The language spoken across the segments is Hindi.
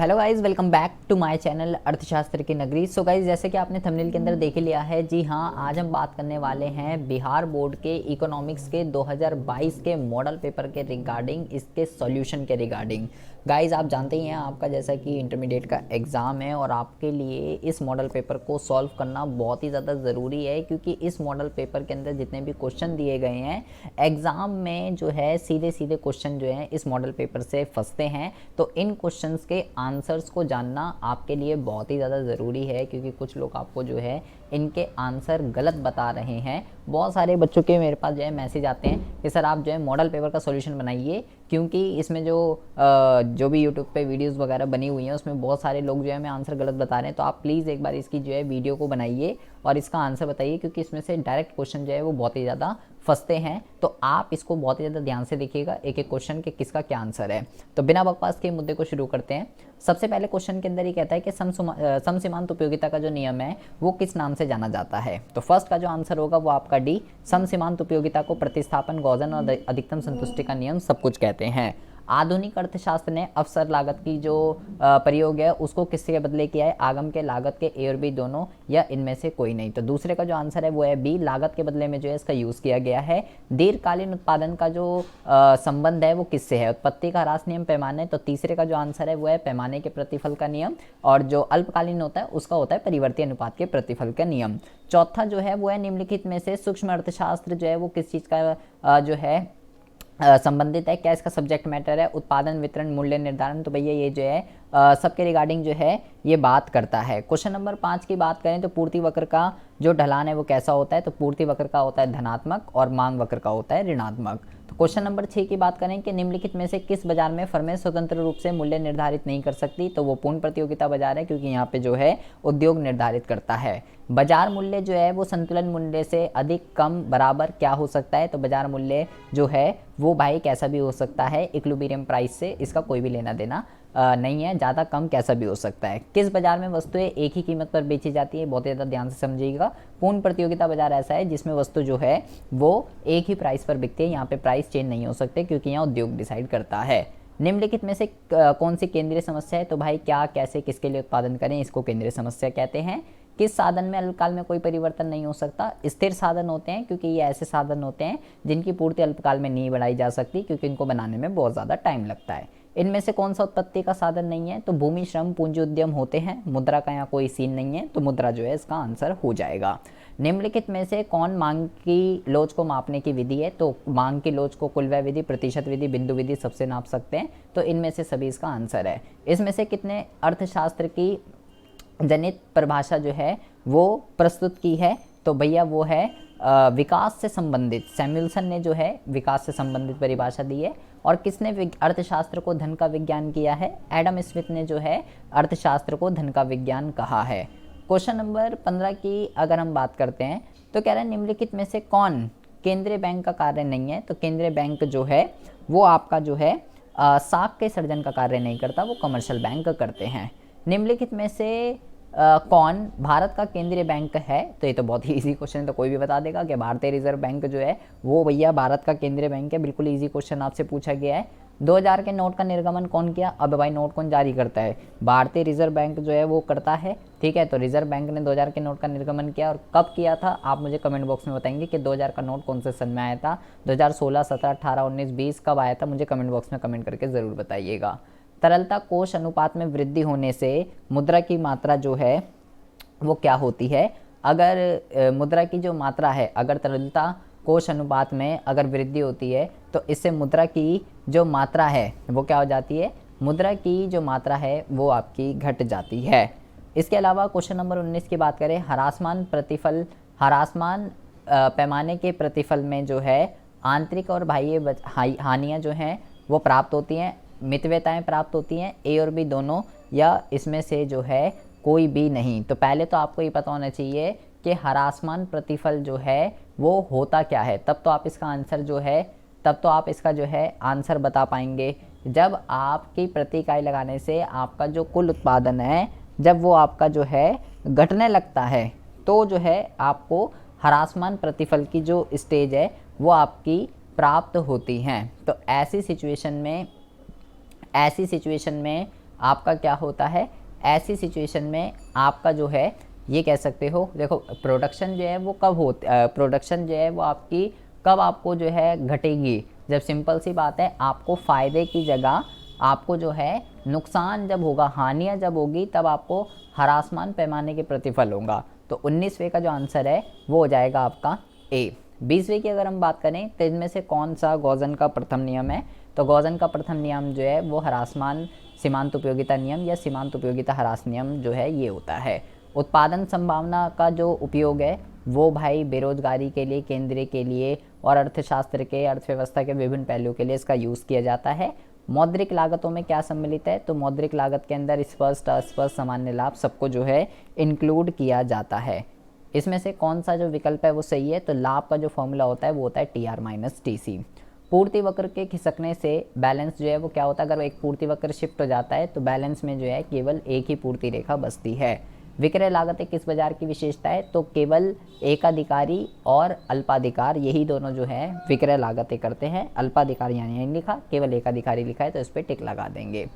Hello guys, welcome back to my channel अर्थशास्त्र की नगरी। सो गाइस, जैसे कि आपने थंबनेल के अंदर देख ही लिया है, जी हाँ, आज हम बात करने वाले हैं बिहार बोर्ड के इकोनॉमिक्स के 2022 के मॉडल पेपर के रिगार्डिंग, इसके सॉल्यूशन के रिगार्डिंग। गाइस, आप जानते ही हैं आपका जैसा कि इंटरमीडिएट का एग्ज़ाम है और आपके लिए इस मॉडल पेपर को सॉल्व करना बहुत ही ज़्यादा ज़रूरी है, क्योंकि इस मॉडल पेपर के अंदर जितने भी क्वेश्चन दिए गए हैं एग्ज़ाम में जो है सीधे सीधे क्वेश्चन जो हैं इस मॉडल पेपर से फंसते हैं। तो इन क्वेश्चंस के आंसर्स को जानना आपके लिए बहुत ही ज़्यादा ज़रूरी है, क्योंकि कुछ लोग आपको जो है इनके आंसर गलत बता रहे हैं। बहुत सारे बच्चों के मेरे पास जो है मैसेज आते हैं कि सर आप जो है मॉडल पेपर का सॉल्यूशन बनाइए, क्योंकि इसमें जो भी यूट्यूब पे वीडियोस वगैरह बनी हुई हैं उसमें बहुत सारे लोग जो है हमें आंसर गलत बता रहे हैं। तो आप प्लीज़ एक बार इसकी जो है वीडियो को बनाइए और इसका आंसर बताइए, क्योंकि इसमें से डायरेक्ट क्वेश्चन जो है वो बहुत ही ज़्यादा फंसते हैं। तो आप इसको बहुत ही ज़्यादा ध्यान से देखिएगा एक एक क्वेश्चन के किसका क्या आंसर है। तो बिना बकवास के मुद्दे को शुरू करते हैं। सबसे पहले क्वेश्चन के अंदर ये कहता है कि समसीमांत उपयोगिता का जो नियम है वो किस नाम से जाना जाता है। तो फर्स्ट का जो आंसर होगा वो आपका डी, समसीमांत उपयोगिता को प्रतिस्थापन, गॉसन और अधिकतम संतुष्टि का नियम सब कुछ कहते हैं। आधुनिक अर्थशास्त्र ने अवसर लागत की जो प्रयोग है उसको किसके बदले किया है, आगम के, लागत के, ए और बी दोनों, या इनमें से कोई नहीं। तो दूसरे का जो आंसर है वो है बी, लागत के बदले में जो है इसका यूज़ किया गया है। दीर्घकालीन उत्पादन का जो संबंध है वो किससे है, उत्पत्ति का ह्रास नियम, पैमाने। तो तीसरे का जो आंसर है वो है पैमाने के प्रतिफल का नियम, और जो अल्पकालीन होता है उसका होता है परिवर्ती अनुपात के प्रतिफल का नियम। चौथा जो है वो है निम्नलिखित में से सूक्ष्म अर्थशास्त्र जो है वो किस चीज़ का जो है संबंधित है, क्या इसका सब्जेक्ट मैटर है, उत्पादन, वितरण, मूल्य निर्धारण। तो भैया ये जो है सबके रिगार्डिंग जो है ये बात करता है। क्वेश्चन नंबर 5 की बात करें तो पूर्ति वक्र का जो ढलान है वो कैसा होता है। तो पूर्ति वक्र का होता है धनात्मक और मांग वक्र का होता है ऋणात्मक। तो क्वेश्चन नंबर 6 की बात करें कि निम्नलिखित में से किस बाजार में फर्में स्वतंत्र रूप से मूल्य निर्धारित नहीं कर सकती। तो वो पूर्ण प्रतियोगिता बाजार है, क्योंकि यहाँ पे जो है उद्योग निर्धारित करता है। बाजार मूल्य जो है वो संतुलन मूल्य से अधिक, कम, बराबर क्या हो सकता है। तो बाजार मूल्य जो है वो भाई कैसा भी हो सकता है, इक्विलिब्रियम प्राइस से इसका कोई भी लेना देना नहीं है, ज़्यादा कम कैसा भी हो सकता है। किस बाजार में वस्तुएं एक ही कीमत पर बेची जाती है, बहुत ज़्यादा ध्यान से समझिएगा। पूर्ण प्रतियोगिता बाजार ऐसा है जिसमें वस्तु जो है वो एक ही प्राइस पर बिकती है, यहाँ पे प्राइस चेंज नहीं हो सकते, क्योंकि यहाँ उद्योग डिसाइड करता है। निम्नलिखित में से कौन सी केंद्रीय समस्या है। तो भाई क्या, कैसे, किसके लिए उत्पादन करें, इसको केंद्रीय समस्या कहते हैं। किस साधन में अल्पकाल में कोई परिवर्तन नहीं हो सकता। स्थिर साधन होते हैं, क्योंकि ये ऐसे साधन होते हैं जिनकी पूर्ति अल्पकाल में नहीं बढ़ाई जा सकती, क्योंकि इनको बनाने में बहुत ज़्यादा टाइम लगता है। इनमें से कौन सा उत्पत्ति का साधन नहीं है। तो भूमि, श्रम, पूंजी उद्यम होते हैं। मुद्रा का यहाँ कोई सीन नहीं है, तो मुद्रा जो है इसका आंसर हो जाएगा। निम्नलिखित में से कौन मांग की लोच को मापने की विधि है। तो मांग की लोच को कुल व्यय विधि, प्रतिशत विधि, बिंदु विधि सबसे नाप सकते हैं। तो इनमें से सभी इसका आंसर है। इसमें से कितने अर्थशास्त्र की जनित परिभाषा जो है वो प्रस्तुत की है। तो भैया वो है विकास से संबंधित, सैमुअल्सन ने जो है विकास से संबंधित परिभाषा दी है। और किसने अर्थशास्त्र को धन का विज्ञान किया है। एडम स्मिथ ने जो है अर्थशास्त्र को धन का विज्ञान कहा है। क्वेश्चन नंबर 15 की अगर हम बात करते हैं तो कह रहे हैं निम्नलिखित में से कौन केंद्रीय बैंक का कार्य नहीं है। तो केंद्रीय बैंक जो है वो आपका जो है साख के सर्जन का कार्य नहीं करता, वो कमर्शियल बैंक करते हैं। निम्नलिखित में से कौन भारत का केंद्रीय बैंक है। तो ये तो बहुत ही इजी क्वेश्चन है, तो कोई भी बता देगा कि भारतीय रिजर्व बैंक जो है वो भैया भारत का केंद्रीय बैंक है। बिल्कुल इजी क्वेश्चन आपसे पूछा गया है। 2000 के नोट का निर्गमन कौन किया। अब भाई नोट कौन जारी करता है, भारतीय रिजर्व बैंक जो है वो करता है, ठीक है। तो रिजर्व बैंक ने 2000 के नोट का निर्गमन किया, और कब किया था आप मुझे कमेंट बॉक्स में बताएंगे कि 2000 का नोट कौन से सन में आया था। 2016, 17, 18, 19, 20 कब आया था, मुझे कमेंट बॉक्स में कमेंट करके ज़रूर बताइएगा। तरलता कोष अनुपात में वृद्धि होने से मुद्रा की मात्रा जो है वो क्या होती है। अगर मुद्रा की जो मात्रा है, अगर तरलता कोष अनुपात में अगर वृद्धि होती है तो इससे मुद्रा की जो मात्रा है वो क्या हो जाती है, मुद्रा की जो मात्रा है वो आपकी घट जाती है। इसके अलावा क्वेश्चन नंबर 19 की बात करें, ह्रासमान प्रतिफल, ह्रासमान पैमाने के प्रतिफल में जो है आंतरिक और बाह्य हानियाँ जो हैं वो प्राप्त होती हैं, मितव्यताएँ प्राप्त होती हैं, ए और बी दोनों, या इसमें से जो है कोई भी नहीं। तो पहले तो आपको ये पता होना चाहिए कि ह्रासमान प्रतिफल जो है वो होता क्या है, तब तो आप इसका आंसर जो है, तब तो आप इसका जो है आंसर बता पाएंगे। जब आपकी प्रति इकाई लगाने से आपका जो कुल उत्पादन है जब वो आपका जो है घटने लगता है, तो जो है आपको ह्रासमान प्रतिफल की जो स्टेज है वो आपकी प्राप्त होती हैं। तो ऐसी सिचुएशन में आपका क्या होता है, ऐसी सिचुएशन में आपका जो है ये कह सकते हो, देखो प्रोडक्शन जो है वो कब प्रोडक्शन जो है वो आपकी कब आपको जो है घटेगी, जब सिंपल सी बात है आपको फ़ायदे की जगह आपको जो है नुकसान जब होगा, हानियाँ जब होगी, तब आपको हरासमान पैमाने के प्रतिफल होगा। तो 19वें का जो आंसर है वो हो जाएगा आपका ए। 20वें की अगर हम बात करें तो इनमें से कौन सा गॉसन का प्रथम नियम है, तो गॉसन का प्रथम नियम जो है वो हरासमान सीमांत उपयोगिता नियम या सीमांत उपयोगिता ह्रास नियम जो है ये होता है। उत्पादन संभावना का जो उपयोग है वो भाई बेरोजगारी के लिए, केंद्रीय के लिए और अर्थशास्त्र के, अर्थव्यवस्था के विभिन्न पहलुओं के लिए इसका यूज़ किया जाता है। मौद्रिक लागतों में क्या सम्मिलित है, तो मौद्रिक लागत के अंदर स्पष्ट अस्पष्ट सामान्य लाभ सबको जो है इंक्लूड किया जाता है। इसमें से कौन सा जो विकल्प है वो सही है, तो लाभ का जो फॉर्मूला होता है वो होता है TR माइनस TC। पूर्ति वक्र के खिसकने से बैलेंस जो है वो क्या होता है, अगर एक पूर्ति वक्र शिफ्ट हो जाता है तो बैलेंस में जो है केवल एक ही पूर्ति रेखा बचती है। विक्रय लागतें किस बाजार की विशेषता है, तो केवल एकाधिकारी और अल्पाधिकार यही दोनों जो है विक्रय लागतें करते हैं। अल्पाधिकार यानी नहीं लिखा, केवल एकाधिकारी लिखा है तो इस पर टिक लगा देंगे।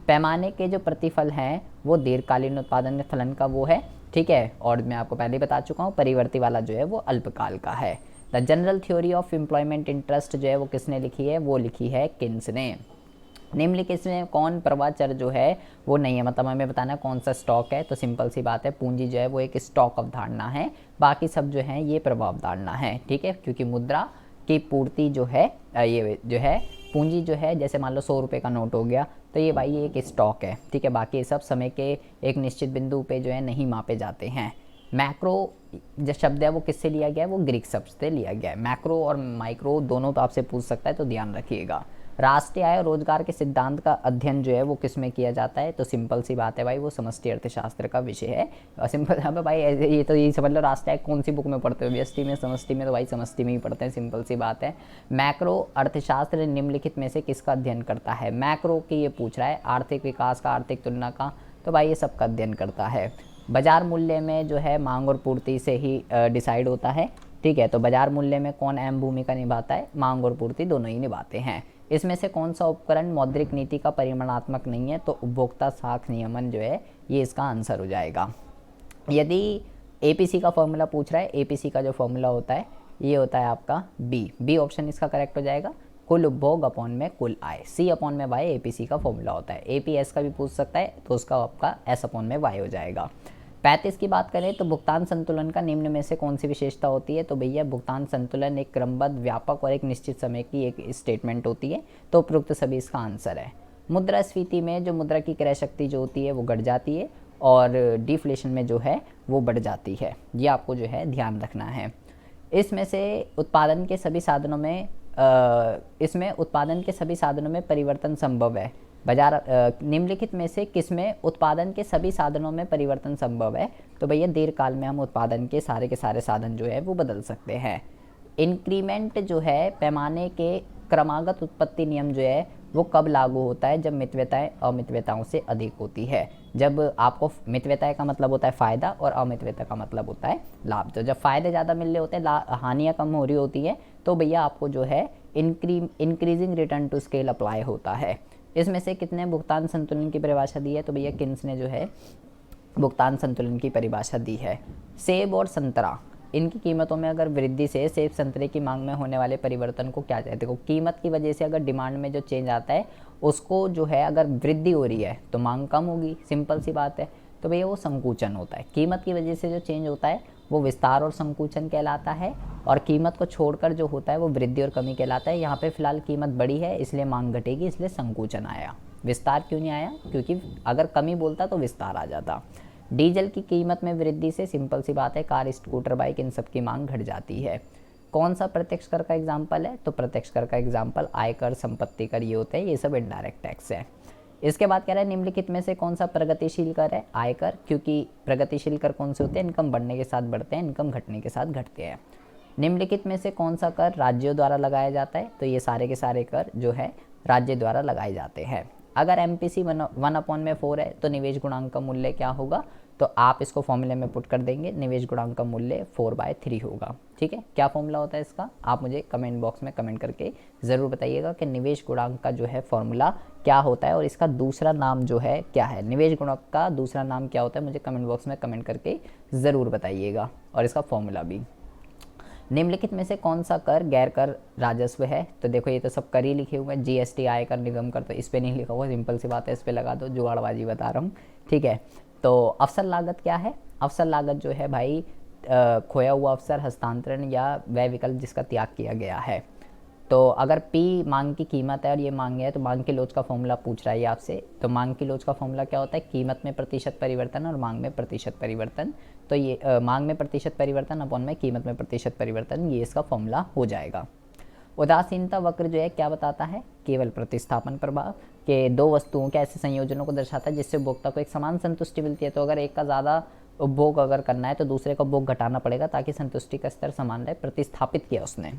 पैमाने के जो प्रतिफल हैं वो दीर्घकालीन उत्पादन फलन का वो है, ठीक है, और मैं आपको पहले बता चुका हूँ परिवर्ती वाला जो है वो अल्पकाल का है। The general theory of employment interest जो है वो किसने लिखी है, वो लिखी है किन्स ने। निम्नलिखित में कौन प्रवाह चर जो है वो नहीं है, मतलब हमें बताना कौन सा स्टॉक है, तो सिंपल सी बात है पूंजी जो है वो एक स्टॉक अवधारणा है, बाकी सब जो है ये प्रवाह अवधारणा है, ठीक है, क्योंकि मुद्रा की पूर्ति जो है ये जो है पूंजी जो है, जैसे मान लो 100 रुपये का नोट हो गया तो ये भाई ये एक स्टॉक है, ठीक है, बाकी सब समय के एक निश्चित बिंदु पे जो है नहीं मापे जाते हैं। मैक्रो जो शब्द है वो किससे लिया गया है, वो ग्रीक शब्द से लिया गया है। मैक्रो और माइक्रो दोनों तो आपसे पूछ सकता है तो ध्यान रखिएगा। राष्ट्रीय आय और रोजगार के सिद्धांत का अध्ययन जो है वो किस में किया जाता है, तो सिंपल सी बात है भाई वो समष्टि अर्थशास्त्र का विषय है। और सिंपल यहाँ पे भाई ये तो यही समझ लो राष्ट्रीय आय कौन सी बुक में पढ़ते हो, व्यष्टि में समष्टि में, तो भाई समष्टि में ही पढ़ते हैं, सिंपल सी बात है। मैक्रो अर्थशास्त्र निम्नलिखित में से किसका अध्ययन करता है, मैक्रो की ये पूछ रहा है, आर्थिक विकास का, आर्थिक तुलना का, तो भाई ये सबका अध्ययन करता है। बाजार मूल्य में जो है मांग और पूर्ति से ही डिसाइड होता है, ठीक है, तो बाजार मूल्य में कौन अहम भूमिका निभाता है, मांग और पूर्ति दोनों ही निभाते हैं। इसमें से कौन सा उपकरण मौद्रिक नीति का परिमाणात्मक नहीं है, तो उपभोक्ता साख नियमन जो है ये इसका आंसर हो जाएगा। यदि APC का फॉर्मूला पूछ रहा है, APC का जो फॉर्मूला होता है ये होता है आपका बी ऑप्शन इसका करेक्ट हो जाएगा, कुल उपभोग अपॉन में कुल आय, C अपॉन में Y APC का फॉर्मूला होता है। APS का भी पूछ सकता है तो उसका आपका S अपॉन में Y हो जाएगा। 35 की बात करें तो भुगतान संतुलन का निम्न में से कौन सी विशेषता होती है, तो भैया भुगतान संतुलन एक क्रमबद्ध, व्यापक और एक निश्चित समय की एक स्टेटमेंट होती है, तो उपरोक्त सभी इसका आंसर है। मुद्रास्फीति में जो मुद्रा की क्रय शक्ति जो होती है वो घट जाती है और डिफ्लेशन में जो है वो बढ़ जाती है, ये आपको जो है ध्यान रखना है। इसमें से उत्पादन के सभी साधनों में परिवर्तन संभव है, बाजार निम्नलिखित में से किसमें उत्पादन के सभी साधनों में परिवर्तन संभव है, तो भैया दीर्घकाल में हम उत्पादन के सारे साधन जो है वो बदल सकते हैं। इंक्रीमेंट जो है पैमाने के क्रमागत उत्पत्ति नियम जो है वो कब लागू होता है, जब मितव्यताएं अमितव्यताओं से अधिक होती है। जब आपको मितव्यताएं का मतलब होता है फ़ायदा और अमितव्यता का मतलब होता है लाभ, तो जब फ़ायदे ज़्यादा मिल रहे होते हैं, हानियाँ कम हो रही होती है, तो भैया आपको जो है increasing return to scale apply होता है। इसमें से कितने भुगतान संतुलन की परिभाषा दी है, तो भैया किन्स ने जो है भुगतान संतुलन की परिभाषा दी है। सेब और संतरा इनकी कीमतों में अगर वृद्धि से सेब संतरे की मांग में होने वाले परिवर्तन को क्या कहते हैं, देखो कीमत की वजह से अगर डिमांड में जो चेंज आता है उसको जो है अगर वृद्धि हो रही है तो मांग कम होगी, सिंपल सी बात है, तो भैया वो संकुचन होता है। कीमत की वजह से जो चेंज होता है वो विस्तार और संकुचन कहलाता है, और कीमत को छोड़कर जो होता है वो वृद्धि और कमी कहलाता है। यहाँ पे फिलहाल कीमत बढ़ी है इसलिए मांग घटेगी, इसलिए संकुचन आया, विस्तार क्यों नहीं आया, क्योंकि अगर कमी बोलता तो विस्तार आ जाता। डीजल की कीमत में वृद्धि से सिंपल सी बात है कार, स्कूटर, बाइक इन सब की मांग घट जाती है। कौन सा प्रत्यक्ष कर का एग्जाम्पल है, तो प्रत्यक्ष कर का एग्जाम्पल आयकर, संपत्ति कर ये होते हैं, ये सब इनडायरेक्ट टैक्स है। इसके बाद कह रहा है निम्नलिखित में से कौन सा प्रगतिशील कर है, आयकर, क्योंकि प्रगतिशील कर कौन से होते हैं, इनकम बढ़ने के साथ बढ़ते हैं, इनकम घटने के साथ घटते हैं। निम्नलिखित में से कौन सा कर राज्यों द्वारा लगाया जाता है, तो ये सारे के सारे कर जो है राज्य द्वारा लगाए जाते हैं। अगर MPC 1/4 है तो निवेश गुणांक का मूल्य क्या होगा, तो आप इसको फॉर्मूले में पुट कर देंगे, निवेश गुणांक का मूल्य 4/3 होगा। ठीक है, क्या फॉर्मूला होता है इसका, आप मुझे कमेंट बॉक्स में कमेंट करके ज़रूर बताइएगा कि निवेश गुणांक का जो है फॉर्मूला क्या होता है और इसका दूसरा नाम जो है क्या है, निवेश गुणांक का दूसरा नाम क्या होता है, मुझे कमेंट बॉक्स में कमेंट करके ज़रूर बताइएगा, और इसका फॉर्मूला भी। निम्नलिखित में से कौन सा कर गैर कर राजस्व है, तो देखो ये तो सब कर ही लिखे हुए हैं, GST आयकर निगम कर, तो इस पर नहीं लिखा हुआ, सिंपल सी बात है, इस पर लगा दो, जुगाड़बाजी बता रहा हूँ। ठीक है, तो अवसर लागत क्या है, अवसर लागत जो है भाई खोया हुआ अवसर, हस्तांतरण या वह विकल्प जिसका त्याग किया गया है। तो अगर P मांग की कीमत है और ये मांग है, तो मांग की लोच का फॉर्मूला पूछ रहा है ये आपसे, तो मांग की लोच का फॉर्मूला क्या होता है, कीमत में प्रतिशत परिवर्तन और मांग में प्रतिशत परिवर्तन। तो ये मांग में प्रतिशत परिवर्तन अपॉन में कीमत में प्रतिशत परिवर्तन, ये इसका फॉर्मूला हो जाएगा। उदासीनता वक्र जो है क्या बताता है, केवल प्रतिस्थापन प्रभाव के दो वस्तुओं के ऐसे संयोजनों को दर्शाता है जिससे उपभोक्ता को एक समान संतुष्टि मिलती है। तो अगर एक का ज़्यादा उपभोग अगर करना है तो दूसरे का उपभोग घटाना पड़ेगा ताकि संतुष्टि का स्तर समान रहे, प्रतिस्थापित किया उसने।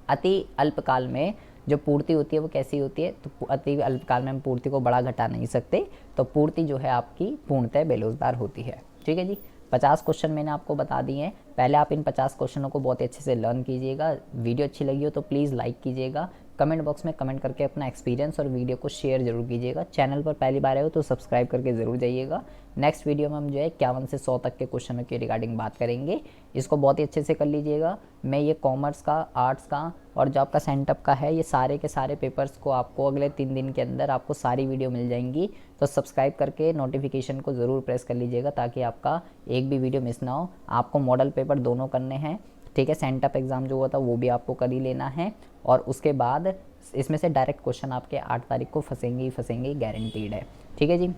अति अल्पकाल में जो पूर्ति होती है वो कैसी होती है, तो अति अल्पकाल में हम पूर्ति को बड़ा घटा नहीं सकते, तो पूर्ति जो है आपकी पूर्णतः बेरोजगार होती है। ठीक है जी, 50 क्वेश्चन मैंने आपको बता दिए हैं। पहले आप इन 50 क्वेश्चनों को बहुत अच्छे से लर्न कीजिएगा। वीडियो अच्छी लगी हो तो प्लीज़ लाइक कीजिएगा, कमेंट बॉक्स में कमेंट करके अपना एक्सपीरियंस और वीडियो को शेयर जरूर कीजिएगा। चैनल पर पहली बार आए हो तो सब्सक्राइब करके ज़रूर जाइएगा। नेक्स्ट वीडियो में हम जो है 51 से 100 तक के क्वेश्चनों की रिगार्डिंग बात करेंगे, इसको बहुत ही अच्छे से कर लीजिएगा। मैं ये कॉमर्स का, आर्ट्स का और जो आपका सेंटअप का है, ये सारे के सारे पेपर्स को आपको अगले 3 दिन के अंदर आपको सारी वीडियो मिल जाएंगी। तो सब्सक्राइब करके नोटिफिकेशन को ज़रूर प्रेस कर लीजिएगा ताकि आपका एक भी वीडियो मिस ना हो। आपको मॉडल पेपर दोनों करने हैं, ठीक है, सेंटअप एग्ज़ाम जो हुआ था वो भी आपको कर ही लेना है, और उसके बाद इसमें से डायरेक्ट क्वेश्चन आपके 8 तारीख को फंसेंगे ही फंसेंगे, गारंटीड है। ठीक है जी,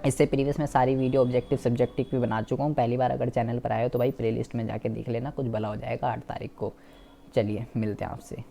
इससे प्रीवियस में सारी वीडियो ऑब्जेक्टिव सब्जेक्टिव भी बना चुका हूँ। पहली बार अगर चैनल पर आए हो तो भाई प्लेलिस्ट में जाके देख लेना, कुछ भला हो जाएगा 8 तारीख को। चलिए मिलते हैं आपसे।